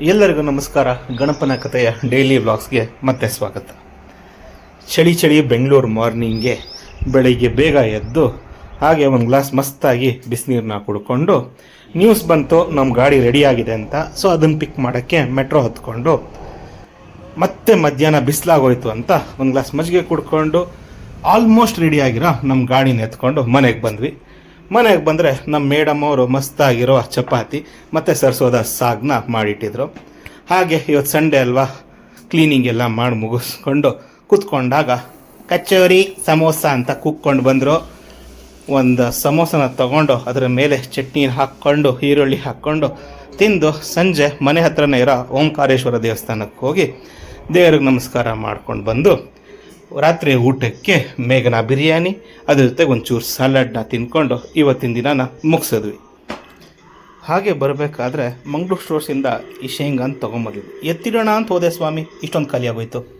ಎಲ್ಲರಿಗೂ ನಮಸ್ಕಾರ. ಗಣಪನ ಕಥೆಯ ಡೈಲಿ ವ್ಲಾಗ್ಸ್ಗೆ ಮತ್ತೆ ಸ್ವಾಗತ. ಚಳಿ ಬೆಂಗಳೂರು ಮಾರ್ನಿಂಗ್ಗೆ ಬೆಳಿಗ್ಗೆ ಬೇಗ ಎದ್ದು ಹಾಗೆ ಒಂದು ಗ್ಲಾಸ್ ಮಸ್ತಾಗಿ ಬಿಸಿನೀರನ್ನ ಕುಡ್ಕೊಂಡು ನ್ಯೂಸ್ ಬಂತು ನಮ್ಮ ಗಾಡಿ ರೆಡಿಯಾಗಿದೆ ಅಂತ. ಸೊ ಅದನ್ನು ಪಿಕ್ ಮಾಡೋಕ್ಕೆ ಮೆಟ್ರೋ ಹತ್ಕೊಂಡು ಮತ್ತೆ ಮಧ್ಯಾಹ್ನ ಬಿಸಿಲಾಗೋಯ್ತು ಅಂತ ಒಂದು ಗ್ಲಾಸ್ ಮಜ್ಜಿಗೆ ಕುಡ್ಕೊಂಡು ಆಲ್ಮೋಸ್ಟ್ ರೆಡಿಯಾಗಿರೋ ನಮ್ಮ ಗಾಡಿನ ಎತ್ಕೊಂಡು ಮನೆಗೆ ಬಂದ್ವಿ. ಮನೆಗೆ ಬಂದರೆ ನಮ್ಮ ಮೇಡಮ್ ಅವರು ಮಸ್ತಾಗಿರೋ ಚಪಾತಿ ಮತ್ತು ಸರ್ಸೋದ ಸಾಗನ್ನ ಮಾಡಿಟ್ಟಿದ್ರು. ಹಾಗೆ ಇವತ್ತು ಸಂಡೇ ಅಲ್ವಾ, ಕ್ಲೀನಿಂಗ್ ಎಲ್ಲ ಮಾಡಿ ಮುಗಿಸ್ಕೊಂಡು ಕೂತ್ಕೊಂಡಾಗ ಕಚೋರಿ ಸಮೋಸ ಅಂತ ಕೂಕ್ಕೊಂಡು ಬಂದರು. ಒಂದು ಸಮೋಸನ ತಗೊಂಡು ಅದರ ಮೇಲೆ ಚಟ್ನಿ ಹಾಕ್ಕೊಂಡು ಈರುಳ್ಳಿ ಹಾಕ್ಕೊಂಡು ತಿಂದು ಸಂಜೆ ಮನೆ ಹತ್ರನೇ ಇರೋ ಓಂಕಾರೇಶ್ವರ ದೇವಸ್ಥಾನಕ್ಕೆ ಹೋಗಿ ದೇವ್ರಿಗೆ ನಮಸ್ಕಾರ ಮಾಡ್ಕೊಂಡು ಬಂದು ರಾತ್ರಿ ಊಟಕ್ಕೆ ಮೇಘನಾ ಬಿರಿಯಾನಿ ಅದ್ರ ಜೊತೆಗೆ ಒಂಚೂರು ಸಲಾಡ್ನ ತಿಂದ್ಕೊಂಡು ಇವತ್ತಿನ ದಿನಾನ ಮುಗಿಸಿದ್ವಿ. ಹಾಗೆ ಬರಬೇಕಾದ್ರೆ ಮಂಗಳೂರು ಸ್ಟೋರ್ಸಿಂದ ಈ ಶೇಂಗಾ ಅಂತ ತೊಗೊಂಬಂದಿದ್ವಿ. ಎತ್ತಿಡೋಣ ಅಂತ ಹೋದೆ ಸ್ವಾಮಿ, ಇಷ್ಟೊಂದು ಖಾಲಿ ಆಗೋಯ್ತು.